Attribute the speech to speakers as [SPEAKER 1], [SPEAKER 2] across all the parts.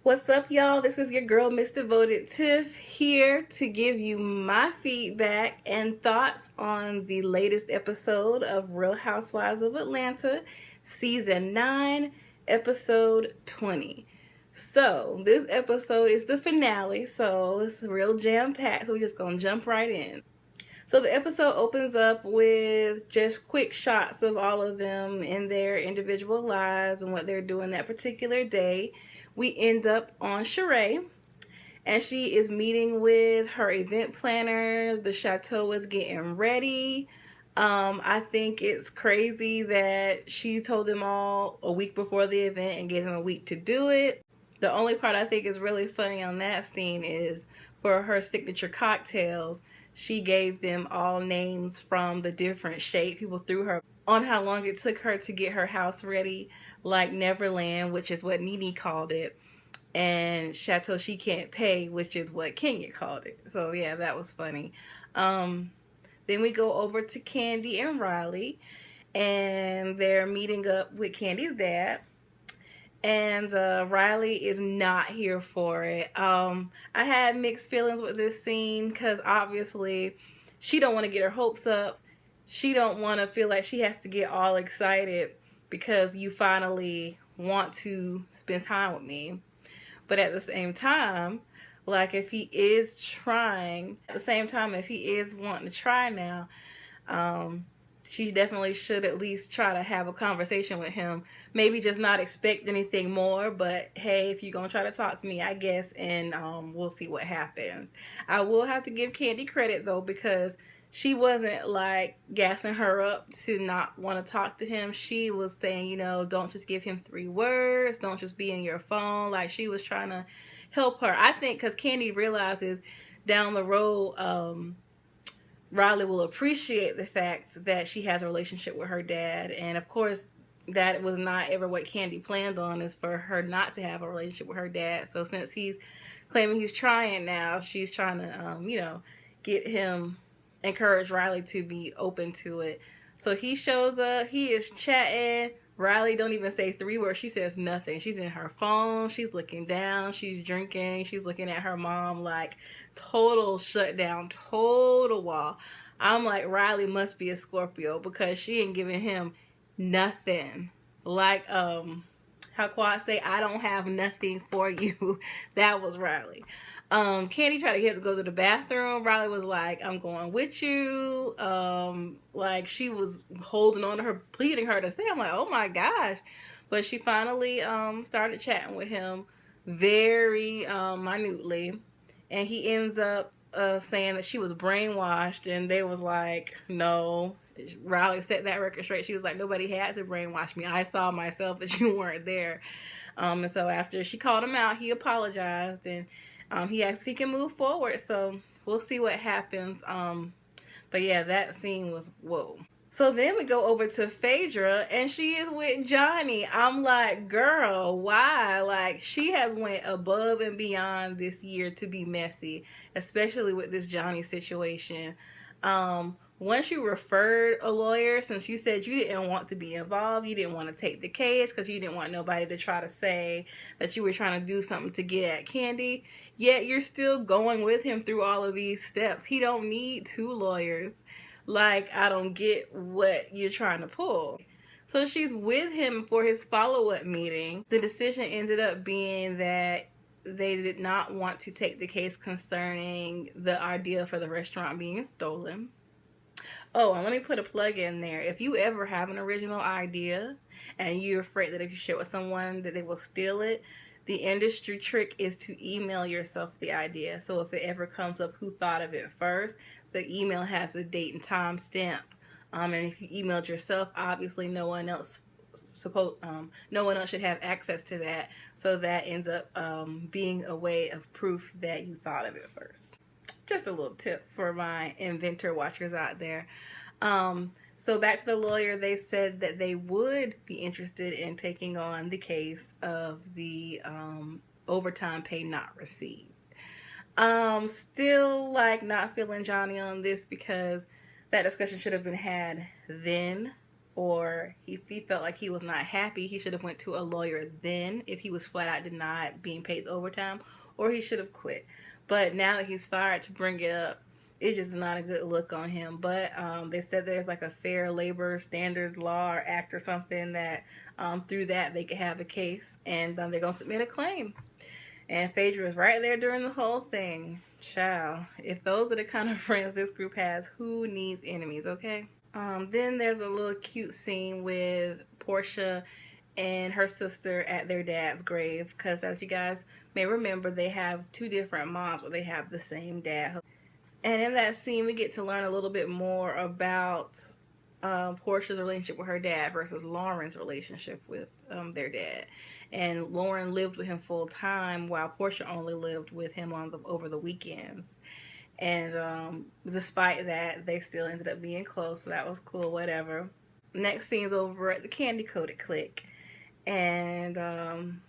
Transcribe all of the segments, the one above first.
[SPEAKER 1] What's up, y'all? This is your girl, Miss Devoted Tiff, here to give you my feedback and thoughts on the latest episode of Real Housewives of Atlanta, Season 9, Episode 20. So, this episode is the finale, so it's real jam-packed, so we're just gonna jump right in. So the episode opens up with just quick shots of all of them in their individual lives and what they're doing that particular day. We end up on Sheree, and she is meeting with her event planner. The chateau is getting ready. I think it's crazy that she told them all a week before the event and gave them a week to do it. The only part I think is really funny on that scene is for her signature cocktails, she gave them all names from the different shade people threw her on how long it took her to get her house ready, like Neverland, which is what Nene called it, and Chateau She Can't Pay, which is what Kenya called it. So yeah, that was funny. Then we go over to Candy and Riley, and they're meeting up with Candy's dad. And Riley is not here for it. I had mixed feelings with this scene because obviously she don't want to get her hopes up. She don't want to feel like she has to get all excited because you finally want to spend time with me. But at the same time, like if he is trying, at the same time if he is wanting to try now, she definitely should at least try to have a conversation with him. Maybe just not expect anything more, but hey, if you're going to try to talk to me, I guess, and we'll see what happens. I will have to give Candy credit, though, because she wasn't, like, gassing her up to not want to talk to him. She was saying, you know, don't just give him 3 words. Don't just be in your phone. Like, she was trying to help her. I think because Candy realizes down the road, Riley will appreciate the fact that she has a relationship with her dad. And of course, that was not ever what Candy planned on, is for her not to have a relationship with her dad. So since he's claiming he's trying now, she's trying to, you know, get him, encourage Riley to be open to it. So he shows up, he is chatting. Riley don't even say 3 words. She says nothing. She's in her phone. She's looking down. She's drinking. She's looking at her mom, like total shutdown, total wall. I'm like, Riley must be a Scorpio because she ain't giving him nothing. Like how Quad say, I don't have nothing for you. That was Riley. Candy tried to get her to go to the bathroom. Riley was like, I'm going with you. Like she was holding on to her, pleading her to stay. I'm like, oh my gosh. But she finally started chatting with him very minutely. And he ends up saying that she was brainwashed, and they was like, no. Riley set that record straight. She was like, nobody had to brainwash me. I saw myself that you weren't there. And so after she called him out, he apologized, and he asked if he can move forward. So we'll see what happens. But yeah, that scene was whoa. So then we go over to Phaedra, and she is with Johnny. I'm like, girl, why? Like, she has went above and beyond this year to be messy, especially with this Johnny situation. Once you referred a lawyer, since you said you didn't want to be involved, you didn't want to take the case because you didn't want nobody to try to say that you were trying to do something to get at Candy, yet you're still going with him through all of these steps. He don't need 2 lawyers. Like, I don't get what you're trying to pull. So she's with him for his follow-up meeting. The decision ended up being that they did not want to take the case concerning the idea for the restaurant being stolen. Oh, and let me put a plug in there. If you ever have an original idea and you're afraid that if you share it with someone that they will steal it, the industry trick is to email yourself the idea. So if it ever comes up who thought of it first, the email has the date and time stamp. And if you emailed yourself, obviously no one else should have access to that. So that ends up being a way of proof that you thought of it first. Just a little tip for my inventor watchers out there. So back to the lawyer, they said that they would be interested in taking on the case of the overtime pay not received. Still not feeling Johnny on this because that discussion should have been had then, or if he felt like he was not happy, he should have went to a lawyer then if he was flat out denied being paid the overtime, or he should have quit. But now that he's fired, to bring it up, it's just not a good look on him. But they said there's like a fair labor standards law or act or something that through that they could have a case, and they're gonna submit a claim. And Phaedra was right there during the whole thing. Child, if those are the kind of friends this group has, who needs enemies, okay? Then there's a little cute scene with Portia and her sister at their dad's grave, because as you guys may remember, they have two different moms, but they have the same dad. And in that scene, we get to learn a little bit more about Portia's relationship with her dad versus Lauren's relationship with their dad. And Lauren lived with him full time, while Portia only lived with him over the weekends. And despite that, they still ended up being close, so that was cool, whatever. Next scene's over at the Candy Coated Clique. And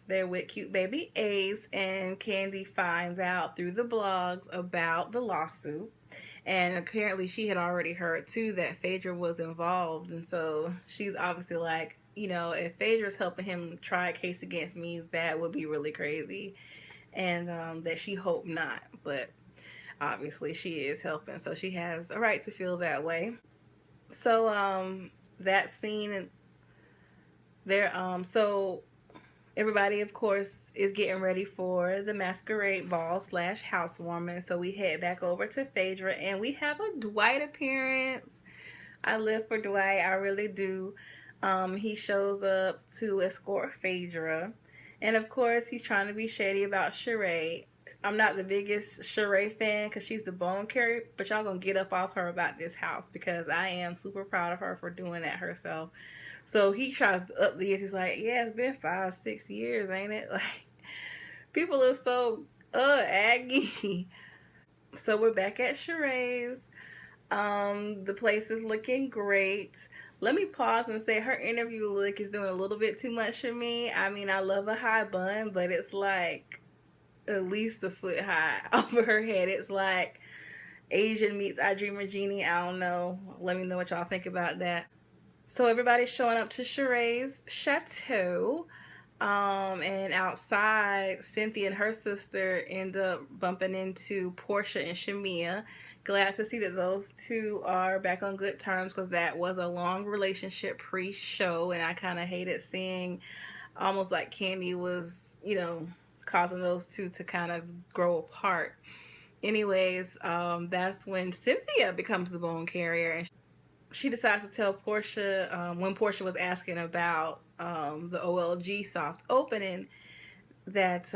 [SPEAKER 1] they're with cute baby Ace, and Candy finds out through the blogs about the lawsuit. And apparently she had already heard too that Phaedra was involved, and so she's obviously like, you know, if Phaedra's helping him try a case against me, that would be really crazy. And that she hoped not, but obviously she is helping, so she has a right to feel that way. So that scene there, so everybody of course is getting ready for the masquerade ball / housewarming. So we head back over to Phaedra, and we have a Dwight appearance. I live for Dwight, I really do. He shows up to escort Phaedra, and of course he's trying to be shady about Sheree. I'm not the biggest Sheree fan because she's the bone carrier, but y'all gonna get up off her about this house, because I am super proud of her for doing that herself. So he tries to up the years. He's like, yeah, it's been 5-6 years, ain't it? Like, people are so aggy. So we're back at Sheree's. The place is looking great. Let me pause and say her interview look is doing a little bit too much for me. I mean, I love a high bun, but it's like at least a foot high over her head. It's like Asian meets I Dream of Jeannie. I don't know. Let me know what y'all think about that. So everybody's showing up to Sheree's château. And outside, Cynthia and her sister end up bumping into Portia and Shamia. Glad to see that those two are back on good terms, because that was a long relationship pre-show, and I kind of hated seeing almost like Candy was, you know, causing those two to kind of grow apart. Anyways, that's when Cynthia becomes the bone carrier, and she decides to tell Portia, when Portia was asking about the OLG soft opening, that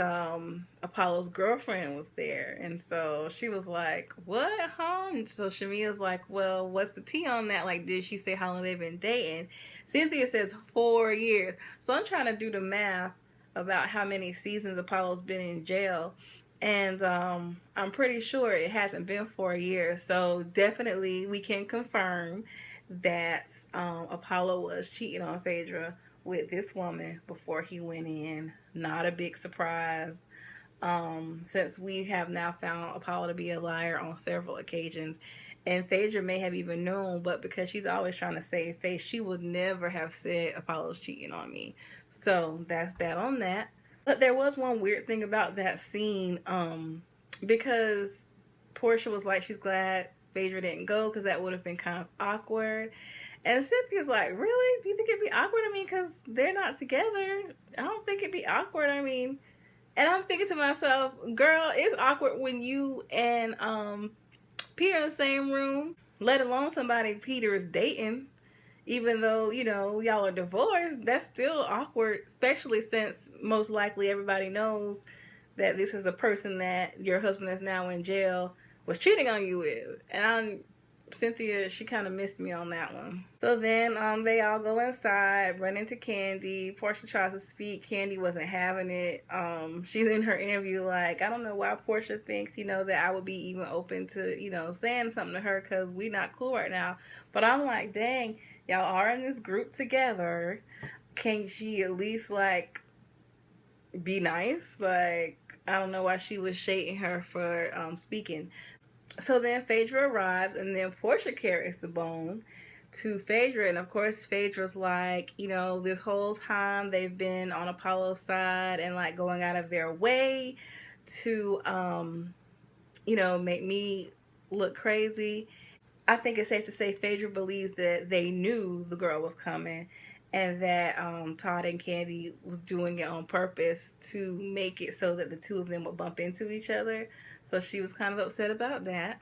[SPEAKER 1] Apollo's girlfriend was there. And so she was like, what, huh? And so Shamia's like, well, what's the tea on that? Like, did she say how long they've been dating? Cynthia says 4 years. So I'm trying to do the math about how many seasons Apollo's been in jail. And I'm pretty sure it hasn't been 4 years. So definitely we can confirm that Apollo was cheating on Phaedra with this woman before he went in. Not a big surprise, since we have now found Apollo to be a liar on several occasions. And Phaedra may have even known, but because she's always trying to save face, she would never have said Apollo's cheating on me. So that's that on that. But there was one weird thing about that scene, because Portia was like, she's glad Phaedra didn't go because that would have been kind of awkward. And Cynthia's like, really? Do you think it'd be awkward? I mean, because they're not together. I don't think it'd be awkward. I mean, and I'm thinking to myself, girl, it's awkward when you and Peter in the same room, let alone somebody Peter is dating. Even though, you know, y'all are divorced, that's still awkward, especially since most likely everybody knows that this is a person that your husband that's now in jail was cheating on you with. And Cynthia, she kind of missed me on that one. So then they all go inside, run into Candy. Portia tries to speak. Candy wasn't having it. She's in her interview like, I don't know why Portia thinks, you know, that I would be even open to, you know, saying something to her because we not cool right now. But I'm like, dang, y'all are in this group together. Can she at least, like, be nice? Like, I don't know why she was shading her for speaking. So then Phaedra arrives, and then Portia carries the bone. to Phaedra, and of course Phaedra's like, this whole time they've been on Apollo's side and like going out of their way to make me look crazy. I think it's safe to say Phaedra believes that they knew the girl was coming, and that Todd and Candy was doing it on purpose to make it so that the two of them would bump into each other. So she was kind of upset about that.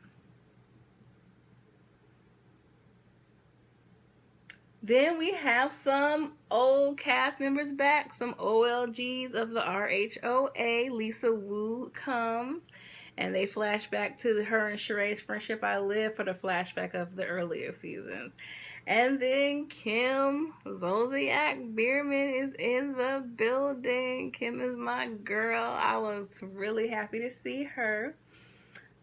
[SPEAKER 1] Then we have some old cast members back, some OLGs of the RHOA. Lisa Wu comes, and they flash back to her and Sheree's friendship. I live for the flashback of the earlier seasons. And then Kim Zolciak Bierman is in the building. Kim is my girl. I was really happy to see her.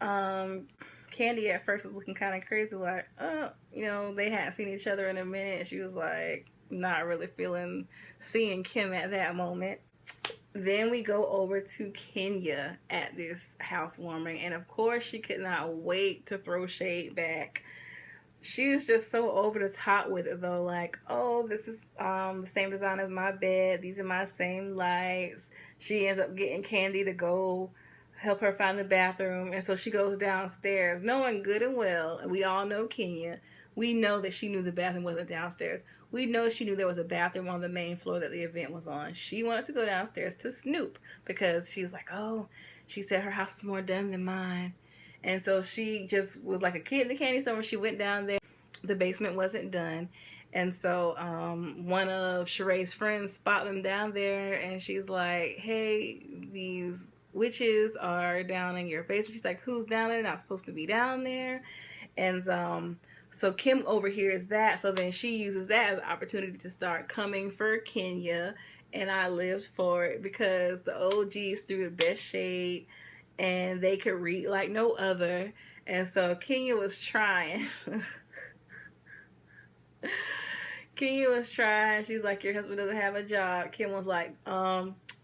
[SPEAKER 1] Candy at first was looking kind of crazy, like, they hadn't seen each other in a minute. She was like, not really feeling seeing Kim at that moment. Then we go over to Kenya at this housewarming, and of course, she could not wait to throw shade back. She was just so over the top with it, though, like, oh, this is the same design as my bed. These are my same lights. She ends up getting Candy to go help her find the bathroom, and so she goes downstairs knowing good and well, and we all know Kenya, we know that she knew the bathroom wasn't downstairs. We know she knew there was a bathroom on the main floor that the event was on. She wanted to go downstairs to snoop because she was like, oh, she said her house was more done than mine. And so she just was like a kid in the candy store. She went down there. The basement wasn't done. And so one of Sheree's friends spot them down there, and she's like, hey, these witches are down in your basement. She's like, who's down there? They're not supposed to be down there. And so Kim overhears that. So then she uses that as an opportunity to start coming for Kenya. And I lived for it because the OGs threw the best shade, and they could read like no other. And so Kenya was trying. Kenya was trying. She's like, your husband doesn't have a job. Kim was like,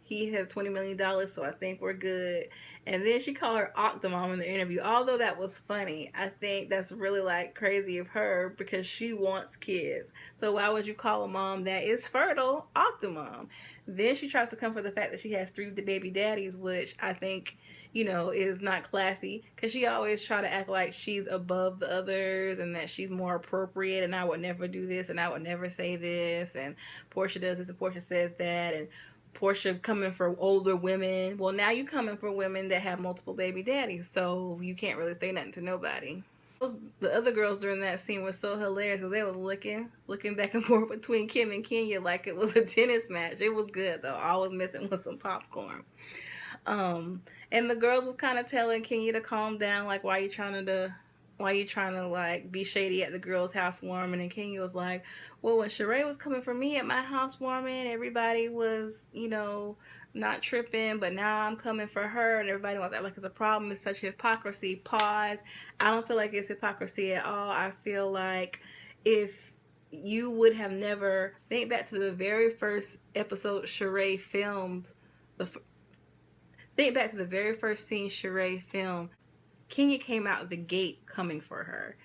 [SPEAKER 1] he has $20 million, so I think we're good. And then she called her Octomom in the interview. Although that was funny, I think that's really like crazy of her because she wants kids. So why would you call a mom that is fertile Octomom? Then she tries to come for the fact that she has 3 baby daddies, which I think, is not classy, because she always try to act like she's above the others and that she's more appropriate, and I would never do this and I would never say this, and Portia does this and Portia says that, and Portia coming for older women. Well, now you coming for women that have multiple baby daddies, so you can't really say nothing to nobody. The other girls during that scene were so hilarious because they was looking back and forth between Kim and Kenya like it was a tennis match. It was good though. All I was missing was some popcorn. And the girls was kind of telling Kenya to calm down, like, why you trying to like be shady at the girls' housewarming? And Kenya was like, well, when Sheree was coming for me at my housewarming, everybody was, not tripping, but now I'm coming for her and everybody wants that like it's a problem. It's such hypocrisy. Pause. I don't feel like it's hypocrisy at all. I feel like if you would have never, think back to the very first episode Sheree filmed, think back to the very first scene Sheree filmed. Kenya came out the gate coming for her.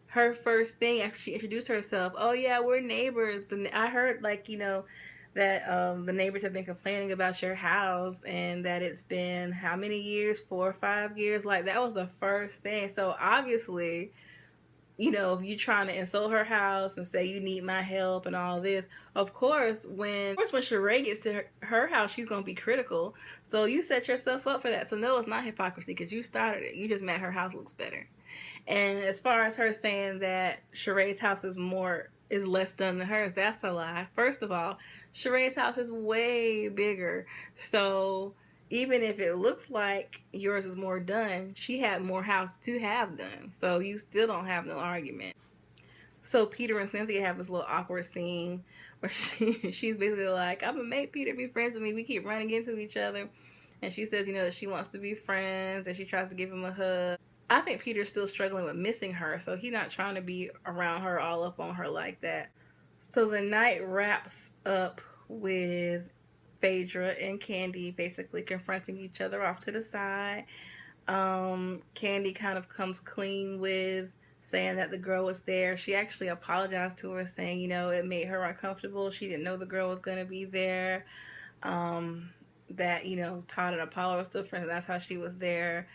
[SPEAKER 1] Her first thing after she introduced herself, oh yeah, we're neighbors. I heard that the neighbors have been complaining about your house and that it's been how many years, 4 or 5 years? Like that was the first thing. So obviously, if you trying to insult her house and say you need my help and all this, of course when Sheree gets to her house, she's gonna be critical. So you set yourself up for that. So no, it's not hypocrisy because you started it. You just meant her house looks better. And as far as her saying that Sheree's house is less done than hers, that's a lie. First of all, Sheree's house is way bigger. So even if it looks like yours is more done, she had more house to have done. So you still don't have no argument. So Peter and Cynthia have this little awkward scene where she's basically like, I'm gonna make Peter be friends with me. We keep running into each other. And she says, that she wants to be friends, and she tries to give him a hug. I think Peter's still struggling with missing her, so he's not trying to be around her, all up on her like that. So the night wraps up with Phaedra and Candy basically confronting each other off to the side. Candy kind of comes clean with saying that the girl was there. She actually apologized to her, saying, you know, it made her uncomfortable. She didn't know the girl was going to be there. That, you know, Todd and Apollo were still friends, and that's how she was there.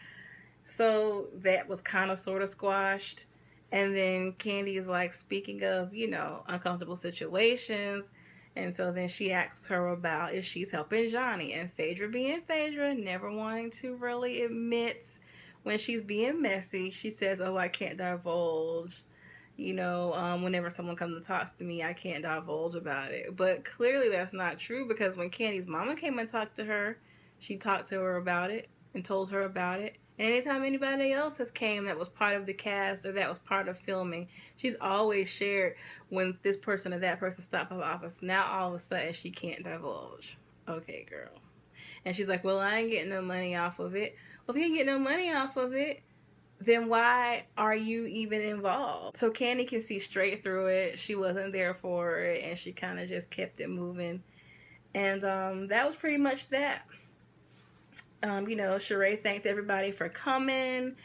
[SPEAKER 1] So that was kind of sort of squashed. And then Candy is like, speaking of, you know, uncomfortable situations. And so then she asks her about if she's helping Johnny. And Phaedra being Phaedra, never wanting to really admit when she's being messy, she says, oh, I can't divulge. You know, whenever someone comes and talks to me, I can't divulge about it. But clearly that's not true, because when Candy's mama came and talked to her, she talked to her about it and told her about it. And anytime anybody else has came that was part of the cast or that was part of filming, she's always shared when this person or that person stopped by the office. Now all of a sudden she can't divulge. Okay, girl. And she's like, well, I ain't getting no money off of it. Well, if you ain't getting no money off of it, then why are you even involved? So Candy can see straight through it. She wasn't there for it, and she kind of just kept it moving. And that was pretty much that. You know, Sheree thanked everybody for coming,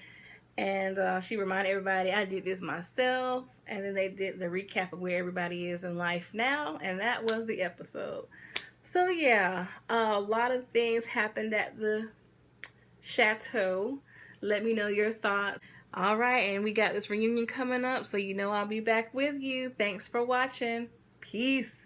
[SPEAKER 1] and she reminded everybody, I did this myself. And then they did the recap of where everybody is in life now, and that was the episode. So yeah, a lot of things happened at the château. Let me know your thoughts. All right, and we got this reunion coming up, so you know I'll be back with you. Thanks for watching. Peace.